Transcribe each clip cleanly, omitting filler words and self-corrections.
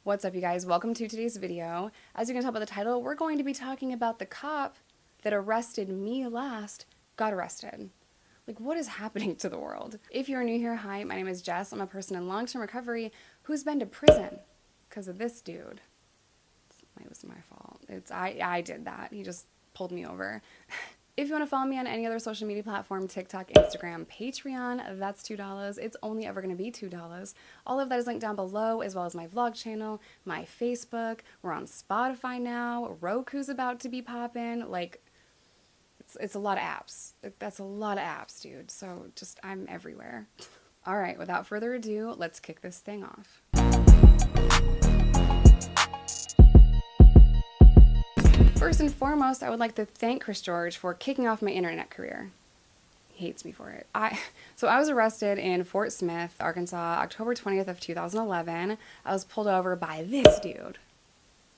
What's up, you guys? Welcome to today's video. As you can tell by the title, we're going to be talking about the cop that arrested me last got arrested. Like, what is happening to the world? If you're new here, hi, my name is Jess. I'm a person in long-term recovery who's been to prison because of this dude. It was my fault. I did that. He just pulled me over. If you want to follow me on any other social media platform, TikTok, Instagram, Patreon, that's $2. It's only ever going to be $2. All of that is linked down below, as well as my vlog channel, my Facebook. We're on Spotify now. Roku's about to be popping. Like, it's a lot of apps. That's a lot of apps, dude. So just, I'm everywhere. All right, without further ado, let's kick this thing off. First and foremost, I would like to thank Chris George for kicking off my internet career. He hates me for it. So I was arrested in Fort Smith, Arkansas, October 20th of 2011. I was pulled over by this dude.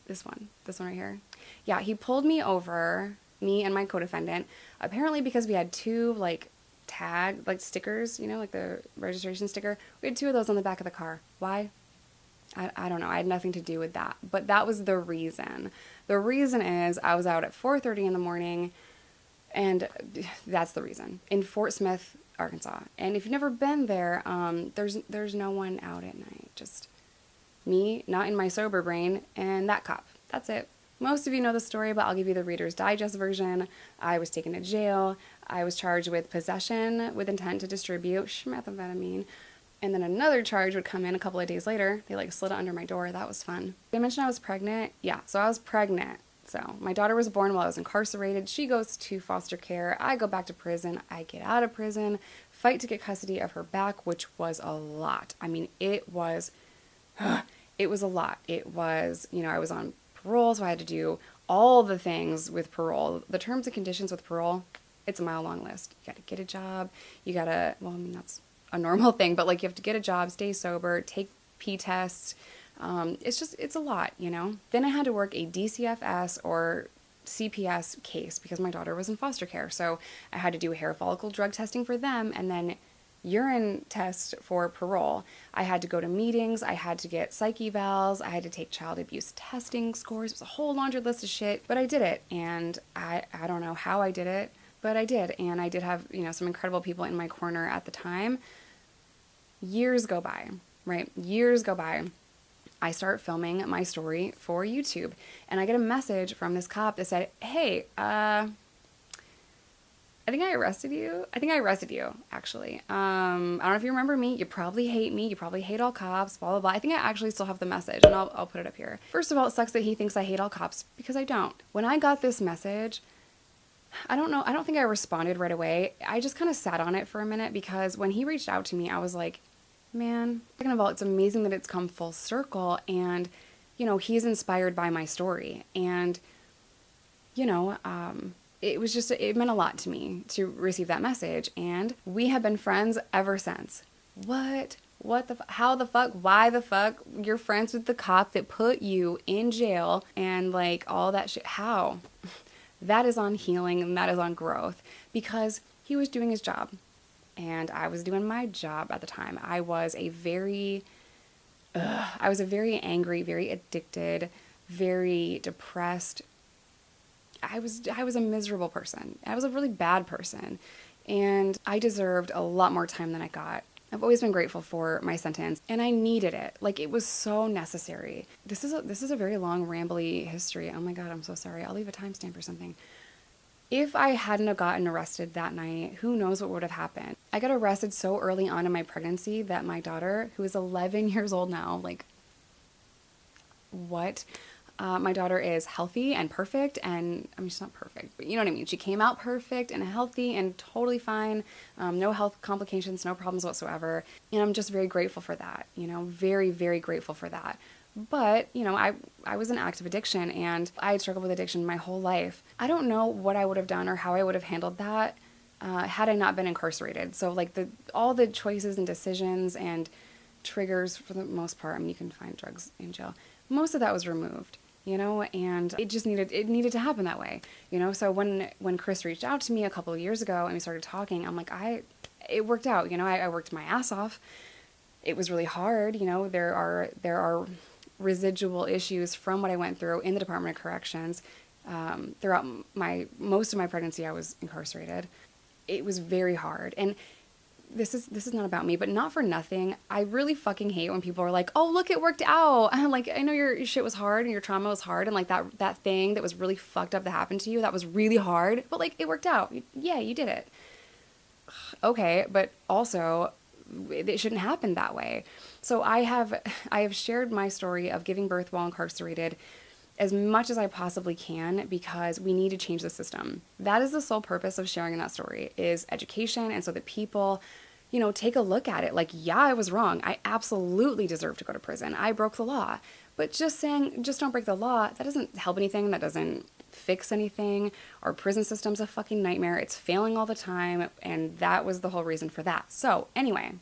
This one right here. Yeah, he pulled me over, me and my co-defendant, apparently because we had two, stickers, like the registration sticker. We had two of those on the back of the car. Why? I don't know. I had nothing to do with that. But that was the reason. The reason is I was out at 4:30 in the morning, and that's the reason. In Fort Smith, Arkansas. And if you've never been there, there's no one out at night. Just me, not in my sober brain, and that cop. That's it. Most of you know the story, but I'll give you the Reader's Digest version. I was taken to jail. I was charged with possession with intent to distribute methamphetamine. And then another charge would come in a couple of days later. They slid it under my door. That was fun. Did I mention I was pregnant? Yeah, so I was pregnant. So my daughter was born while I was incarcerated. She goes to foster care. I go back to prison. I get out of prison, fight to get custody of her back, which was a lot. I mean, it was a lot. It was, I was on parole, so I had to do all the things with parole. The terms and conditions with parole, it's a mile-long list. You got to get a job. You got to, that's a normal thing, but you have to get a job, stay sober, take P tests. It's a lot, Then I had to work a DCFS or CPS case because my daughter was in foster care. So I had to do hair follicle drug testing for them and then urine test for parole. I had to go to meetings. I had to get psych evals. I had to take child abuse testing scores. It was a whole laundry list of shit, but I did it. And I don't know how I did it, but I did. And I did have, some incredible people in my corner at the time. Years go by, right? Years go by. I start filming my story for YouTube, and I get a message from this cop that said, hey, I think I arrested you. I think I arrested you, actually. I don't know if you remember me. You probably hate me. You probably hate all cops, blah, blah, blah. I think I actually still have the message, and I'll put it up here. First of all, it sucks that he thinks I hate all cops, because I don't. When I got this message, I don't know. I don't think I responded right away. I just kind of sat on it for a minute, because when he reached out to me, I was like, man, second of all, it's amazing that it's come full circle, and, he's inspired by my story, and, it meant a lot to me to receive that message, and we have been friends ever since. What the, how the fuck, why the fuck, you're friends with the cop that put you in jail, and, all that shit, how? That is on healing, and that is on growth, because he was doing his job. And I was doing my job at the time. I was a very angry, very addicted, very depressed. I was a miserable person. I was a really bad person. And I deserved a lot more time than I got. I've always been grateful for my sentence, and I needed it. It was so necessary. This is a very long, rambly history. Oh my God, I'm so sorry. I'll leave a timestamp or something. If I hadn't have gotten arrested that night, who knows what would have happened. I got arrested so early on in my pregnancy that my daughter, who is 11 years old now, what? My daughter is healthy and perfect, and she's not perfect, but you know what I mean. She came out perfect and healthy and totally fine. No health complications, no problems whatsoever. And I'm just very grateful for that, very, very grateful for that. But, I was in active addiction, and I had struggled with addiction my whole life. I don't know what I would have done or how I would have handled that had I not been incarcerated. So, all the choices and decisions and triggers, for the most part, you can find drugs in jail. Most of that was removed, and it needed to happen that way, So when Chris reached out to me a couple of years ago and we started talking, I'm like, it worked out, I worked my ass off. It was really hard, there are residual issues from what I went through in the Department of Corrections. Throughout most of my pregnancy, I was incarcerated. It was very hard. And this is not about me, but not for nothing, I really fucking hate when people are like, oh, look, it worked out. Like, I know your shit was hard and your trauma was hard, and like that thing that was really fucked up that happened to you, that was really hard, but like, it worked out. Yeah, you did it. Okay, but also, it shouldn't happen that way. So I have shared my story of giving birth while incarcerated as much as I possibly can, because we need to change the system. That is the sole purpose of sharing that story, is education, and so that people, take a look at it. Like, yeah, I was wrong. I absolutely deserve to go to prison. I broke the law. But just saying, just don't break the law, that doesn't help anything. That doesn't fix anything. Our prison system's a fucking nightmare. It's failing all the time, and that was the whole reason for that. So anyway,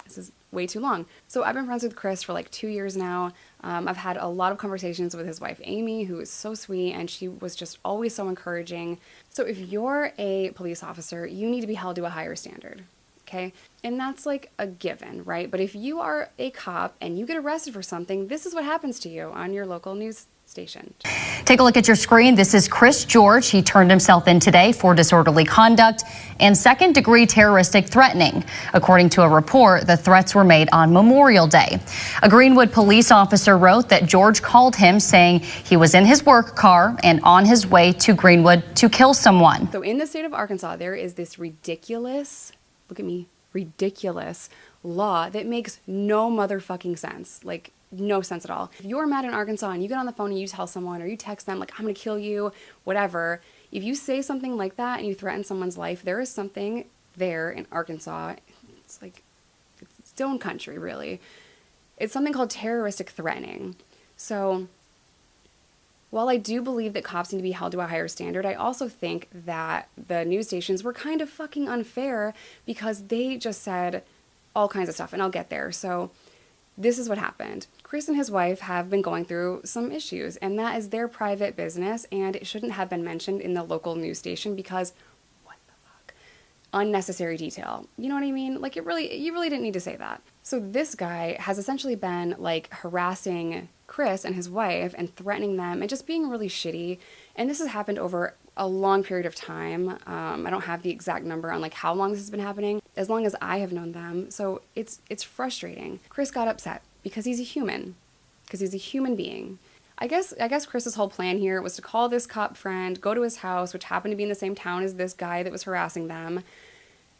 this is way too long. So I've been friends with Chris for like 2 years now. I've had a lot of conversations with his wife, Amy, who is so sweet, and she was just always so encouraging. So if you're a police officer, you need to be held to a higher standard, okay? And that's like a given, right? But if you are a cop and you get arrested for something, this is what happens to you on your local news station. Take a look at your screen. This is Chris George. He turned himself in today for disorderly conduct and second-degree terroristic threatening. According to a report, the threats were made on Memorial Day. A Greenwood police officer wrote that George called him saying he was in his work car and on his way to Greenwood to kill someone. So in the state of Arkansas, there is this ridiculous, look at me, ridiculous law that makes no motherfucking sense. Like, no sense at all. If you're mad in Arkansas and you get on the phone and you tell someone, or you text them like, I'm gonna kill you, whatever, if you say something like that and you threaten someone's life, there is something there in Arkansas. It's like, it's its own country, really. It's something called terroristic threatening. So while I do believe that cops need to be held to a higher standard, I also think that the news stations were kind of fucking unfair, because they just said all kinds of stuff, and I'll get there. So this is what happened. Chris and his wife have been going through some issues, and that is their private business, and it shouldn't have been mentioned in the local news station because, what the fuck? Unnecessary detail. You know what I mean? Like, you really didn't need to say that. So this guy has essentially been like harassing Chris and his wife and threatening them and just being really shitty. And this has happened over a long period of time. I don't have the exact number on like how long this has been happening, as long as I have known them. So it's frustrating. Chris got upset because he's a human being. I guess Chris's whole plan here was to call this cop friend, go to his house, which happened to be in the same town as this guy that was harassing them,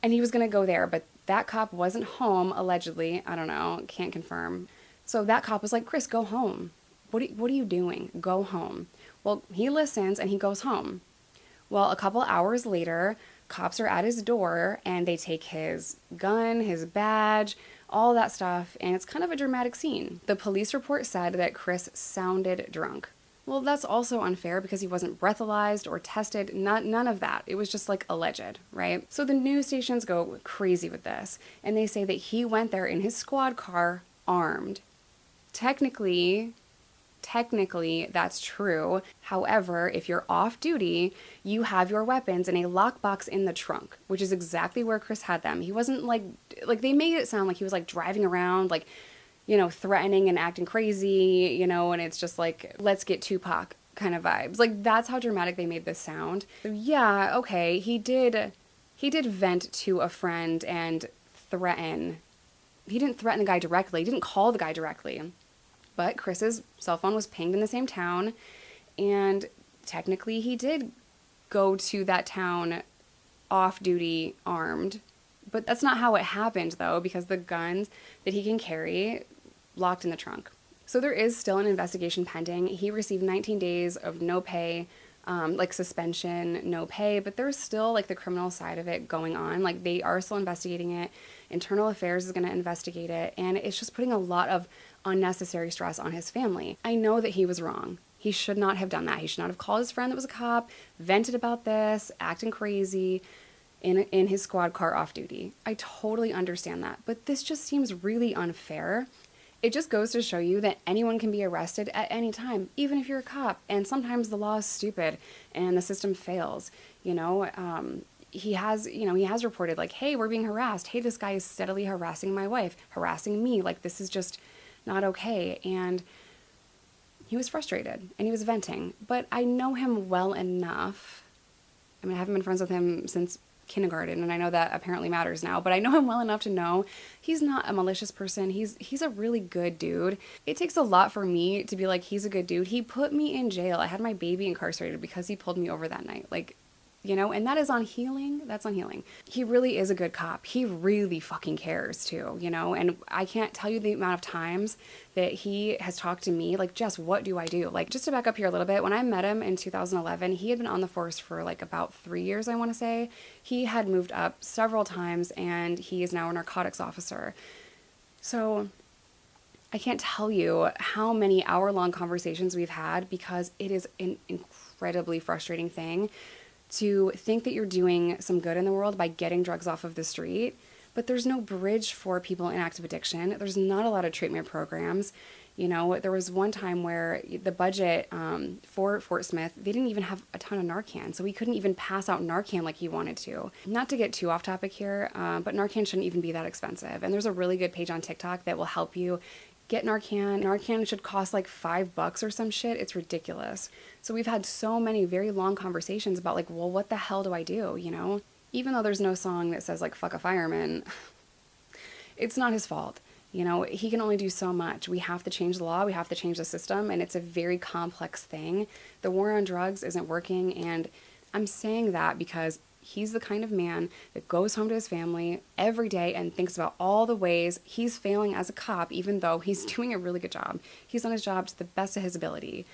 and he was going to go there, but that cop wasn't home, allegedly. I don't know, can't confirm. So that cop was like, Chris, go home. What are you doing? Go home. Well, he listens and he goes home. Well, a couple hours later, cops are at his door and they take his gun, his badge, all that stuff, and it's kind of a dramatic scene. The police report said that Chris sounded drunk. Well, that's also unfair because he wasn't breathalyzed or tested, none of that. It was just like alleged, right? So the news stations go crazy with this, and they say that he went there in his squad car armed. Technically, that's true. However, if you're off duty, you have your weapons in a lockbox in the trunk, which is exactly where Chris had them. He wasn't like they made it sound like he was like driving around, like, threatening and acting crazy, and it's just like, let's get Tupac kind of vibes. Like, that's how dramatic they made this sound. So yeah, okay, he did vent to a friend and threaten. He didn't threaten the guy directly. He didn't call the guy directly. But Chris's cell phone was pinged in the same town, and technically he did go to that town off-duty armed. But that's not how it happened, though, because the guns that he can carry locked in the trunk. So there is still an investigation pending. He received 19 days of no pay, suspension, no pay, but there's still like the criminal side of it going on. Like, they are still investigating it. Internal Affairs is going to investigate it, and it's just putting a lot of unnecessary stress on his family. I know that he was wrong. He should not have done that. He should not have called his friend that was a cop, vented about this, acting crazy in his squad car off duty. I totally understand that, but this just seems really unfair. It just goes to show you that anyone can be arrested at any time, even if you're a cop. And sometimes the law is stupid and the system fails. He has reported like, hey, we're being harassed. Hey, this guy is steadily harassing my wife, harassing me. Like, this is just not okay. And he was frustrated and he was venting. But I know him well enough. I mean, I haven't been friends with him since kindergarten, and I know that apparently matters now, but I know him well enough to know he's not a malicious person. He's a really good dude. It takes a lot for me to be like, he's a good dude. He put me in jail. I had my baby incarcerated because he pulled me over that night. Like, you know, and that is on healing. That's on healing. He really is a good cop. He really fucking cares too, you know, and I can't tell you the amount of times that he has talked to me like, Jess, what do I do? Like, just to back up here a little bit, when I met him in 2011, he had been on the force for like about 3 years, I want to say. He had moved up several times and he is now a narcotics officer. So I can't tell you how many hour-long conversations we've had, because it is an incredibly frustrating thing to think that you're doing some good in the world by getting drugs off of the street, but there's no bridge for people in active addiction. There's not a lot of treatment programs. You know, there was one time where the budget for Fort Smith, they didn't even have a ton of Narcan, so we couldn't even pass out Narcan like he wanted to. Not to get too off topic here, but Narcan shouldn't even be that expensive. And there's a really good page on TikTok that will help you get Narcan. Narcan should cost like $5 or some shit. It's ridiculous. So we've had so many very long conversations about like, well, what the hell do I do? You know, even though there's no song that says like, fuck a fireman, it's not his fault. You know, he can only do so much. We have to change the law. We have to change the system. And it's a very complex thing. The war on drugs isn't working. And I'm saying that because he's the kind of man that goes home to his family every day and thinks about all the ways he's failing as a cop, even though he's doing a really good job. He's done his job to the best of his ability.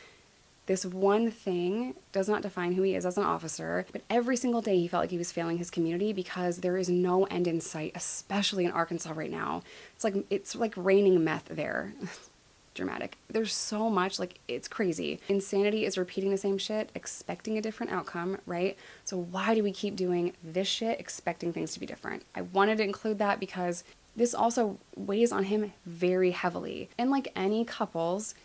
This one thing does not define who he is as an officer, but every single day he felt like he was failing his community because there is no end in sight, especially in Arkansas right now. It's like raining meth there. Dramatic. There's so much, like, it's crazy. Insanity is repeating the same shit, expecting a different outcome, right? So why do we keep doing this shit, expecting things to be different? I wanted to include that because this also weighs on him very heavily. And like any couples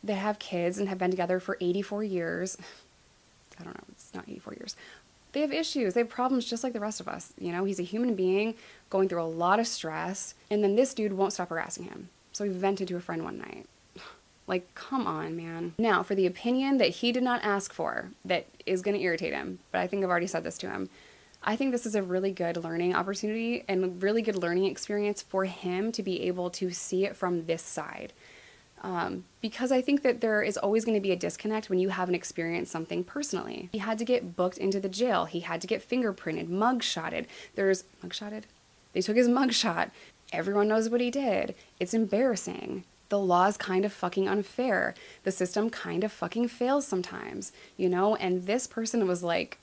that have kids and have been together for 84 years, I don't know, it's not 84 years. They have issues, they have problems just like the rest of us. You know, he's a human being going through a lot of stress, and then this dude won't stop harassing him. So he vented to a friend one night. Like, come on, man. Now, for the opinion that he did not ask for, that is going to irritate him, but I think I've already said this to him. I think this is a really good learning opportunity and a really good learning experience for him to be able to see it from this side. Because I think that there is always going to be a disconnect when you haven't experienced something personally. He had to get booked into the jail. He had to get fingerprinted, mugshotted. Mugshotted? They took his mugshot. Everyone knows what he did. It's embarrassing. The law is kind of fucking unfair. The system kind of fucking fails sometimes, you know? And this person was like,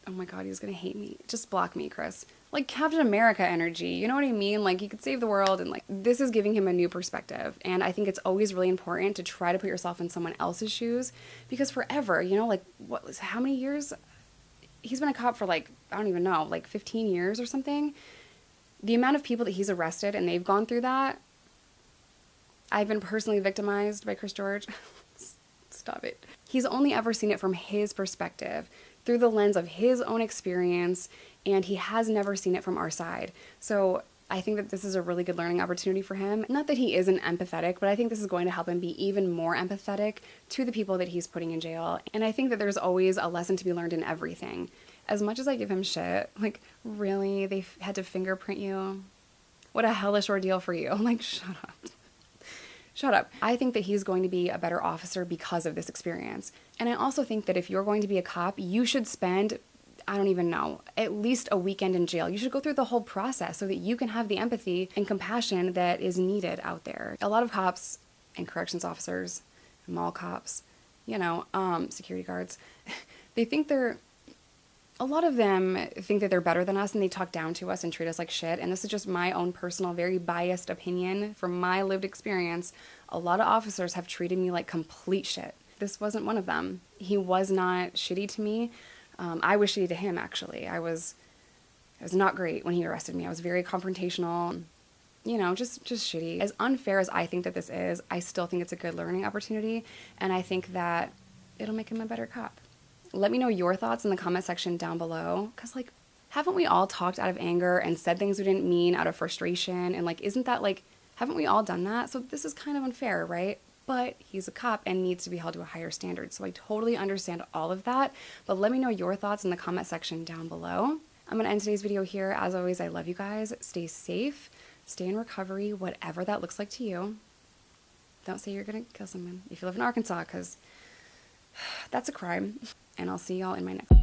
oh my God, he's gonna hate me. Just block me, Chris. Like Captain America energy, you know what I mean? Like, he could save the world, and like, this is giving him a new perspective. And I think it's always really important to try to put yourself in someone else's shoes, because forever, you know, like, how many years? He's been a cop for like, I don't even know, like 15 years or something. The amount of people that he's arrested and they've gone through that. I've been personally victimized by Chris George. Stop it. He's only ever seen it from his perspective, through the lens of his own experience, and he has never seen it from our side. So I think that this is a really good learning opportunity for him. Not that he isn't empathetic, but I think this is going to help him be even more empathetic to the people that he's putting in jail. And I think that there's always a lesson to be learned in everything. As much as I give him shit, like, really, they had to fingerprint you? What a hellish ordeal for you. Like, shut up. Shut up. I think that he's going to be a better officer because of this experience. And I also think that if you're going to be a cop, you should spend, I don't even know, at least a weekend in jail. You should go through the whole process so that you can have the empathy and compassion that is needed out there. A lot of cops and corrections officers, mall cops, you know, security guards, a lot of them think that they're better than us, and they talk down to us and treat us like shit. And this is just my own personal, very biased opinion from my lived experience. A lot of officers have treated me like complete shit. This wasn't one of them. He was not shitty to me. I was shitty to him, actually. I was not great when he arrested me. I was very confrontational, you know, just shitty. As unfair as I think that this is, I still think it's a good learning opportunity, and I think that it'll make him a better cop. Let me know your thoughts in the comment section down below, because, like, haven't we all talked out of anger and said things we didn't mean out of frustration? And, like, Haven't we all done that? So this is kind of unfair, right? But he's a cop and needs to be held to a higher standard. So I totally understand all of that. But let me know your thoughts in the comment section down below. I'm going to end today's video here. As always, I love you guys. Stay safe, stay in recovery, whatever that looks like to you. Don't say you're going to kill someone if you live in Arkansas, because that's a crime. And I'll see y'all in my next